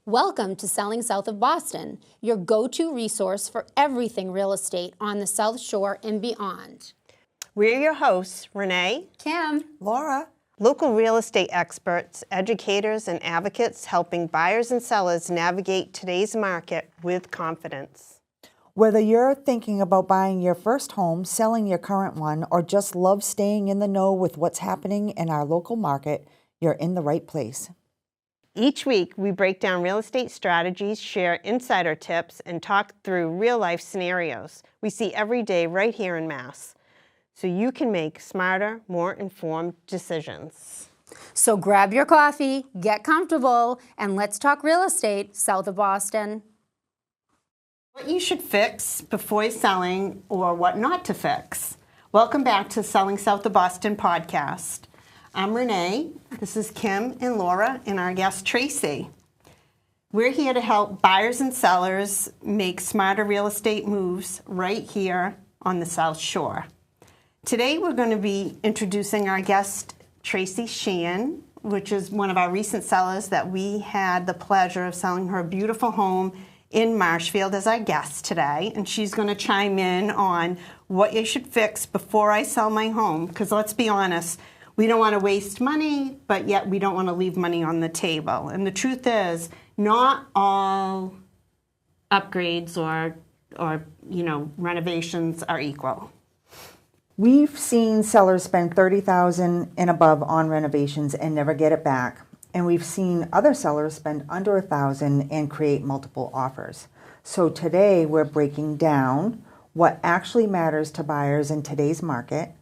Welcome to Selling South of Boston, your go-to resource for everything real estate on the South Shore and beyond. We're your hosts, Renee, Kim, Laura. local real estate experts, educators, and advocates helping buyers and sellers navigate today's market with confidence. Whether you're thinking about buying your first home, selling your current one, or just love staying in the know with what's happening in our local market, you're in the right place. Each week, we break down real estate strategies, share insider tips, and talk through real-life scenarios we see every day right here in Mass, so you can make smarter, more informed decisions. so grab your coffee, get comfortable, and let's talk real estate south of Boston. What you should fix before selling or what not to fix. Welcome back to Selling South of Boston podcast. I'm Renee, this is Kim and Laura, and our guest Tracy. We're here to help buyers and sellers make smarter real estate moves right here on the South Shore. Today we're going to be introducing our guest Tracy Sheehan, which is one of our recent sellers that we had the pleasure of selling her beautiful home in Marshfield as our guest today. And she's going to chime in on what you should fix before I sell my home, because let's be honest, we don't want to waste money, but yet we don't want to leave money on the table. And the truth is, not all upgrades or renovations are equal. We've seen sellers spend $30,000 and above on renovations and never get it back. And we've seen other sellers spend under $1,000 and create multiple offers. So today we're breaking down what actually matters to buyers in today's market,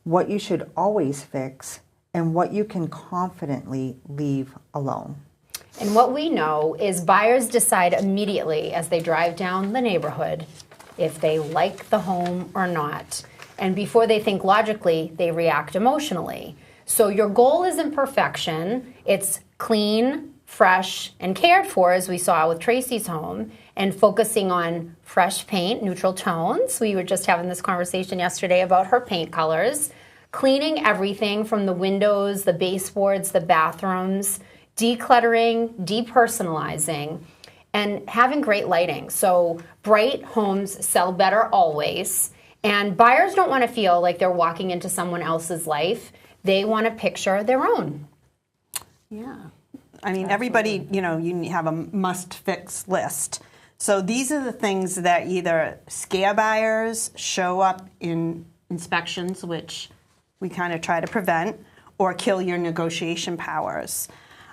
what you should always fix, and what you can confidently leave alone. And what we know is buyers decide immediately as they drive down the neighborhood if they like the home or not. And before they think logically, they react emotionally. So your goal isn't perfection. It's clean, fresh, and cared for, as we saw with Tracy's home, and focusing on fresh paint, neutral tones. We were just having this conversation yesterday about her paint colors. Cleaning everything from the windows, the baseboards, the bathrooms, decluttering, depersonalizing, and having great lighting. So bright homes sell better always. And buyers don't want to feel like they're walking into someone else's life. They want to picture their own. Yeah. I mean, everybody, you have a must-fix list. So these are the things that either scare buyers, show up in inspections, which we kind of try to prevent, or kill your negotiation powers.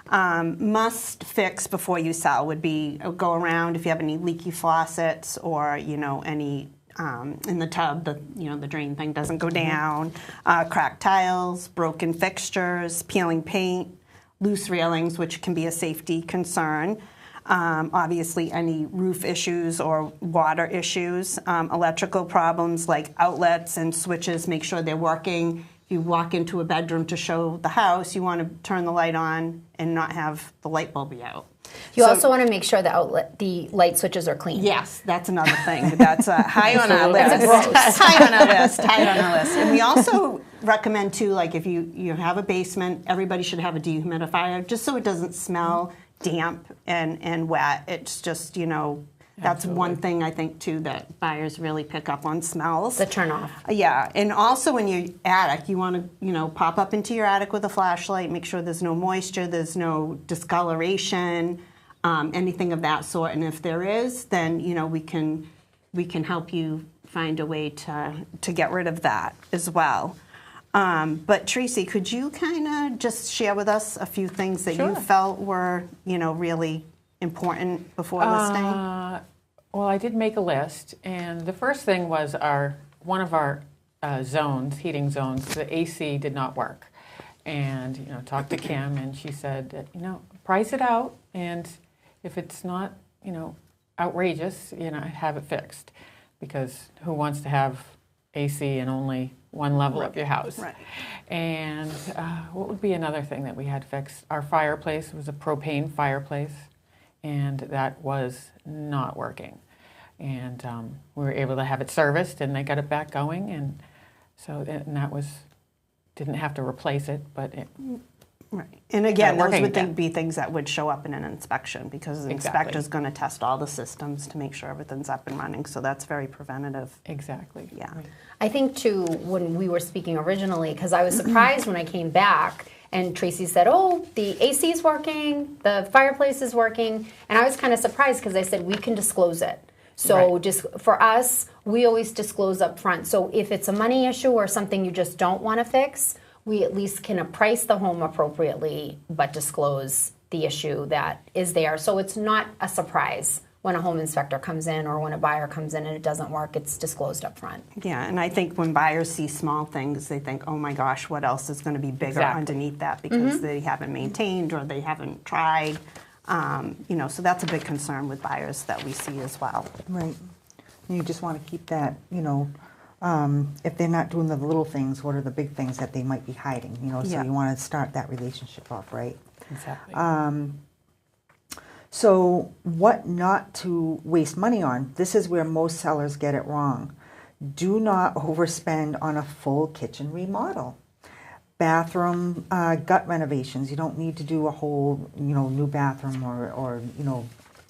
Must fix before you sell would be go around if you have any leaky faucets or, any in the tub, the drain thing doesn't go down, cracked tiles, broken fixtures, peeling paint, loose railings, which can be a safety concern. Obviously, any roof issues or water issues, electrical problems like outlets and switches, make sure they're working. If you walk into a bedroom to show the house, you want to turn the light on and not have the light bulb be out. You also want to make sure the light switches are clean. Yes, that's another thing. That's high on our list. That's high on our list. High on our list. And we also recommend too, like if you have a basement, everybody should have a dehumidifier, just so it doesn't smell damp and wet. It's just that's Absolutely. one thing I think too that buyers really pick up on smells. The turn off. Yeah, and also in your attic, you want to pop up into your attic with a flashlight, make sure there's no moisture, there's no discoloration, anything of that sort. And if there is, then we can help you find a way to get rid of that as well. But Tracy, could you kind of just share with us a few things that you felt were really important before listing? Well, I did make a list, and the first thing was one of our heating zones, the AC did not work. And talked to Kim, and she said, price it out, and if it's not outrageous, have it fixed, because who wants to have AC in only one level of your house? Right. And what would be another thing that we had fixed? Our fireplace was a propane fireplace, and that was not working. And we were able to have it serviced, and they got it back going, and so that was didn't have to replace it, but Right. And again, those working would again. be things that would show up in an inspection because the Exactly. inspector's going to test all the systems to make sure everything's up and running. So that's very preventative. Exactly. Yeah. Right. I think too, when we were speaking originally, because I was surprised when I came back and Tracy said, oh, the AC is working, the fireplace is working. And I was kind of surprised because I said, we can disclose it. So Right. just for us, we always disclose up front. So if it's a money issue or something you just don't want to fix, we at least can price the home appropriately, but disclose the issue that is there. So it's not a surprise when a home inspector comes in or when a buyer comes in and it doesn't work, it's disclosed up front. Yeah, and I think when buyers see small things, they think, oh my gosh, what else is going to be bigger Exactly. underneath that because they haven't maintained or they haven't tried. So that's a big concern with buyers that we see as well. Right. And you just want to keep that, if they're not doing the little things, what are the big things that they might be hiding? So Yeah. you want to start that relationship off right. Exactly. So what not to waste money on? This is where most sellers get it wrong. Do not overspend on a full kitchen remodel. Bathroom gut renovations. You don't need to do a whole, new bathroom or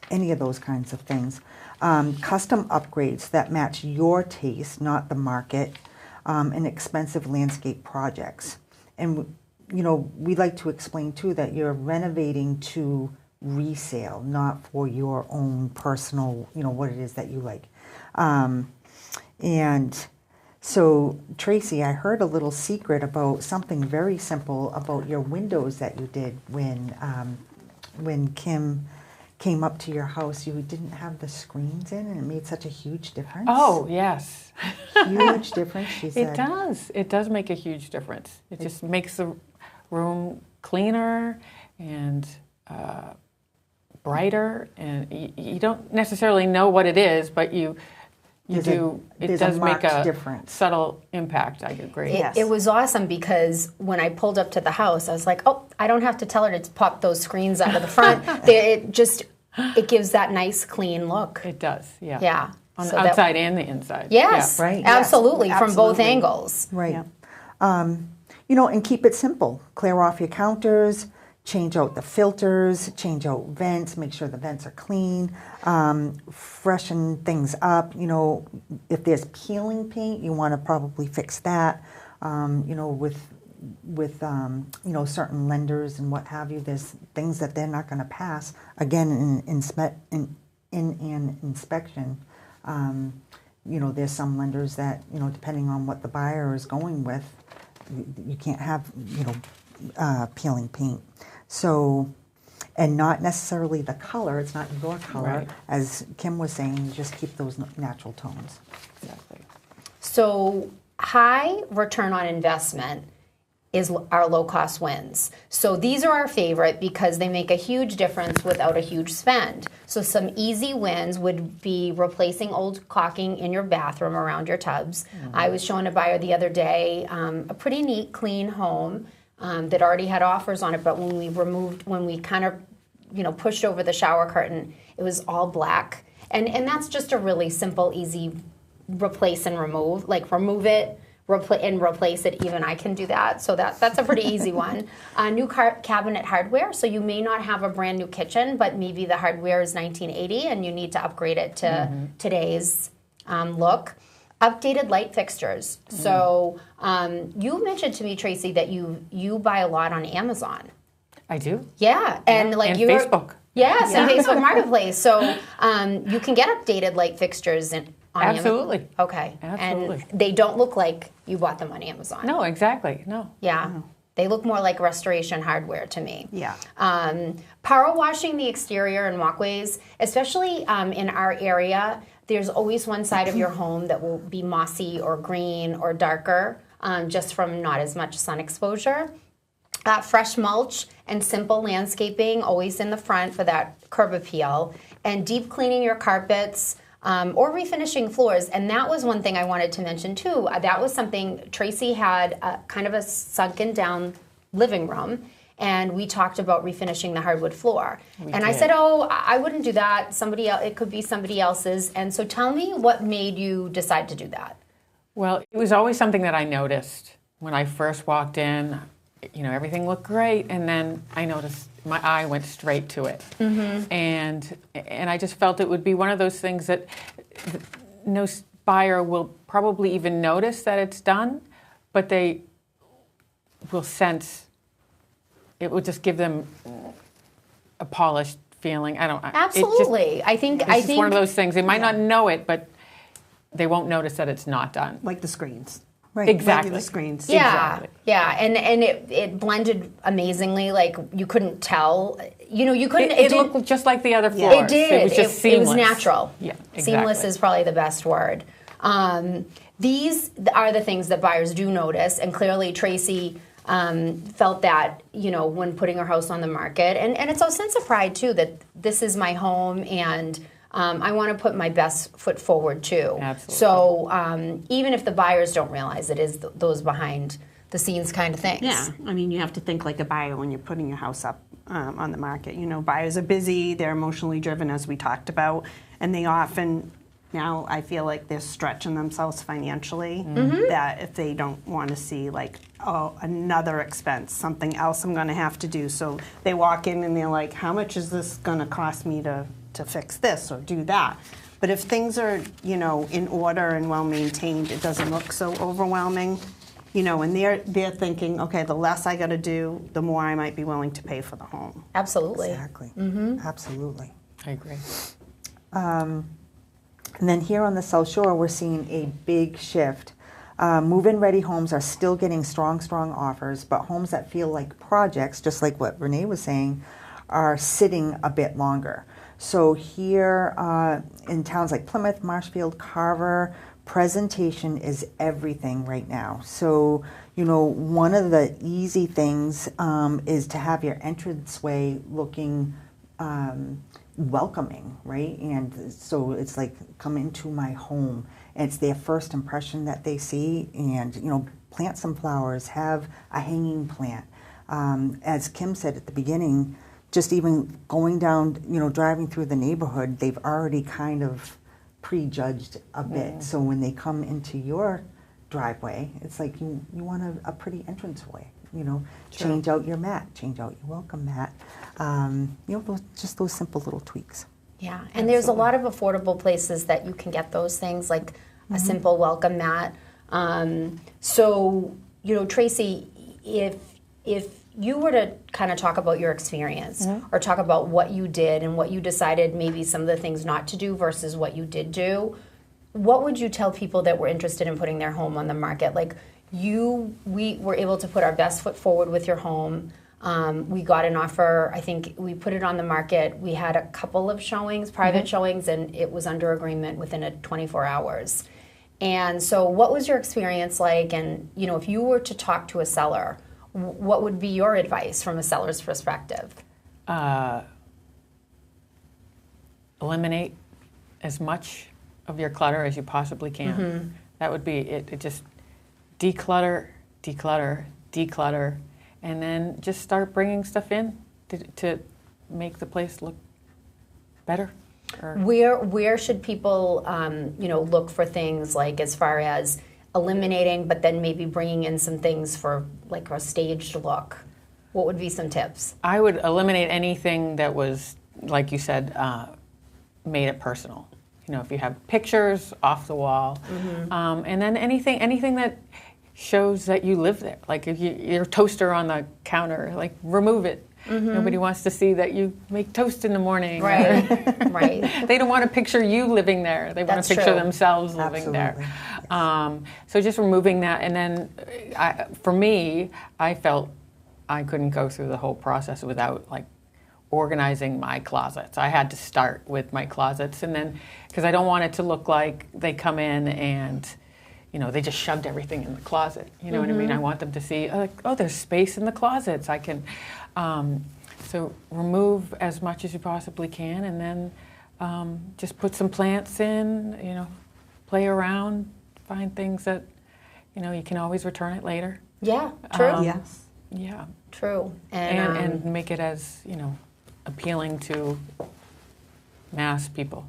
any of those kinds of things. Custom upgrades that match your taste, not the market, and expensive landscape projects. And we like to explain too that you're renovating to resale, not for your own personal, what it is that you like. And so, Tracy, I heard a little secret about something very simple about your windows that you did when Kim came up to your house. You didn't have the screens in, and it made such a huge difference. Oh, yes. Huge difference, she said. It does. It does make a huge difference. It just makes the room cleaner and brighter, and you don't necessarily know what it is, but you do. It there's does a make marked a difference. subtle impact. I agree. Yes. It was awesome because when I pulled up to the house, I was like, oh, I don't have to tell her to pop those screens out of the front. It gives that nice, clean look. It does. Yeah. Yeah. On So the that- outside and the inside. Yes, Yeah. Right. absolutely, Yes, from both absolutely. angles. Right. Yeah. And keep it simple. Clear off your counters, change out the filters, change out vents, make sure the vents are clean, freshen things up. If there's peeling paint, you want to probably fix that. With certain lenders and what have you, there's things that they're not going to pass. Again, in an inspection, there's some lenders that, depending on what the buyer is going with, you can't have, peeling paint. So, and not necessarily the color, it's not your color. Right. As Kim was saying, you just keep those natural tones. Exactly. So high return on investment is our low-cost wins. So these are our favorite because they make a huge difference without a huge spend. So some easy wins would be replacing old caulking in your bathroom around your tubs. I was showing a buyer the other day a pretty neat, clean home that already had offers on it, but when we kind of pushed over the shower curtain, it was all black. And that's just a really simple, easy replace and remove. Like remove it, replace it. Even I can do that. So that's a pretty easy one. New cabinet hardware. So you may not have a brand new kitchen, but maybe the hardware is 1980 and you need to upgrade it to today's look. Updated light fixtures. So you mentioned to me, Tracy, that you buy a lot on Amazon. I do. Yeah, and like And you're Facebook. Yes, and Facebook Marketplace. So you can get updated light fixtures on Absolutely. Amazon. Okay. Absolutely. And they don't look like you bought them on Amazon. No, exactly. No. Yeah. They look more like restoration hardware to me. Yeah. Power washing the exterior and walkways, especially in our area, there's always one side of your home that will be mossy or green or darker just from not as much sun exposure. Fresh mulch and simple landscaping always in the front for that curb appeal. And deep cleaning your carpets or refinishing floors. And that was one thing I wanted to mention too. That was something Tracy had kind of a sunken down living room. And we talked about refinishing the hardwood floor. I said, oh, I wouldn't do that. Somebody else, it could be somebody else's. And so tell me what made you decide to do that? Well, it was always something that I noticed when I first walked in. everything looked great, and then I noticed my eye went straight to it, and I just felt it would be one of those things that no buyer will probably even notice that it's done, but they will sense it will just give them a polished feeling. Absolutely. I think it's one of those things. They might not know it, but they won't notice that it's not done. Like the screens. Right. Exactly. Regular screens. Yeah, Exactly. yeah, and it blended amazingly. Like you couldn't tell. You couldn't. It looked just like the other floors. It did. It was just seamless. It was natural. Yeah, exactly. Seamless is probably the best word. These are the things that buyers do notice, and clearly Tracy felt that when putting her house on the market, and it's a sense of pride too that this is my home and. I want to put my best foot forward too. Absolutely. So even if the buyers don't realize it is those behind the scenes kind of things. Yeah, I mean, you have to think like a buyer when you're putting your house up on the market. Buyers are busy, they're emotionally driven, as we talked about, and they often, now I feel like they're stretching themselves financially, that if they don't want to see like, oh, another expense, something else I'm going to have to do. So they walk in and they're like, how much is this going to cost me to fix this or do that? But if things are, in order and well maintained, it doesn't look so overwhelming. And they're thinking, okay, the less I got to do, the more I might be willing to pay for the home. Absolutely. Exactly. Absolutely. I agree. And then here on the South Shore, we're seeing a big shift. Move-in ready homes are still getting strong offers, but homes that feel like projects, just like what Renee was saying, are sitting a bit longer. So here in towns like Plymouth, Marshfield, Carver, presentation is everything right now. So, one of the easy things is to have your entranceway looking welcoming, right? And so it's like, come into my home. And it's their first impression that they see. And, plant some flowers, have a hanging plant. As Kim said at the beginning, just even going down, driving through the neighborhood, they've already kind of prejudged a bit. So when they come into your driveway, it's like you want a pretty entranceway. Change out your mat, change out your welcome mat. Just those simple little tweaks. Yeah, and there's a lot of affordable places that you can get those things, like a simple welcome mat. So, Tracy, if you were to kind of talk about your experience or talk about what you did and what you decided maybe some of the things not to do versus what you did do, what would you tell people that were interested in putting their home on the market? Like we were able to put our best foot forward with your home. We got an offer. I think we put it on the market. We had a couple of showings, private showings, and it was under agreement within 24 hours. And so what was your experience like? And, if you were to talk to a seller, what would be your advice from a seller's perspective? Eliminate as much of your clutter as you possibly can. That would be it. Just declutter, and then just start bringing stuff in to make the place look better. Where should people, look for things like as far as eliminating, but then maybe bringing in some things for like a staged look? What would be some tips? I would eliminate anything that was, like you said, made it personal. If you have pictures off the wall, and then anything that shows that you live there, like if your toaster on the counter, like remove it. Nobody wants to see that you make toast in the morning. Right, right. They don't want to picture you living there. They want to picture themselves living there. Yes. So just removing that, and then for me, I felt I couldn't go through the whole process without like organizing my closets. I had to start with my closets, and then because I don't want it to look like they come in and they just shoved everything in the closet. You know what I mean? I want them to see, there's space in the closets. I can, so remove as much as you possibly can, and then just put some plants in, play around, find things that, you can always return it later. Yeah, true. Yes. Yeah. True. And make it as, appealing to mass people.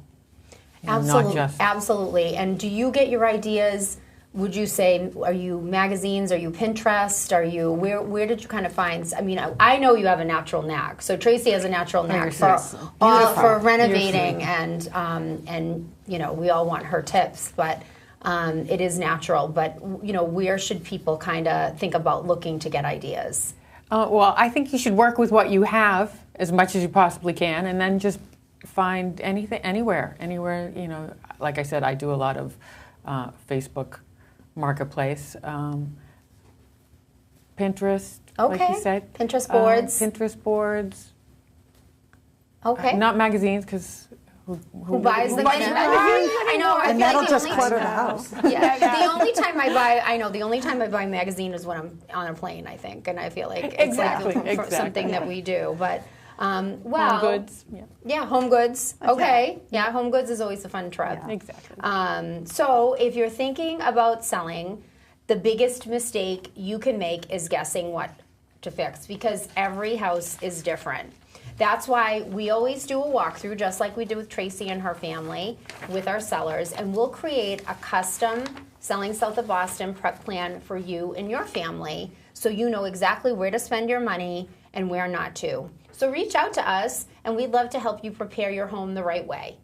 Absolutely. Not just... Absolutely. And do you get your ideas would you say, are you magazines? Are you Pinterest? Are you where did you kind of find? I mean, I know you have a natural knack. So Tracy has a natural knack for renovating, and you know, we all want her tips, but it is natural. But you know, where should people kind of think about looking to get ideas? Well, I think you should work with what you have as much as you possibly can, and then just find anything, anywhere. You know, like I said, I do a lot of Facebook Marketplace, Pinterest, like you said. Pinterest boards. Pinterest boards. Okay. Not magazines, because who buys the magazines? I know. I And feel that'll like just clutter the house. Yeah. The only time I buy magazine is when I'm on a plane, I think, and I feel like Exactly. something that we do. But well, Home goods. Yeah, home goods. Okay. Yeah, home goods is always a fun trip. Yeah. Exactly. So if you're thinking about selling, the biggest mistake you can make is guessing what to fix, because every house is different. That's why we always do a walkthrough, just like we did with Tracy and her family, with our sellers, and we'll create a custom Selling South of Boston prep plan for you and your family, so you know exactly where to spend your money and where not to. So reach out to us, and we'd love to help you prepare your home the right way.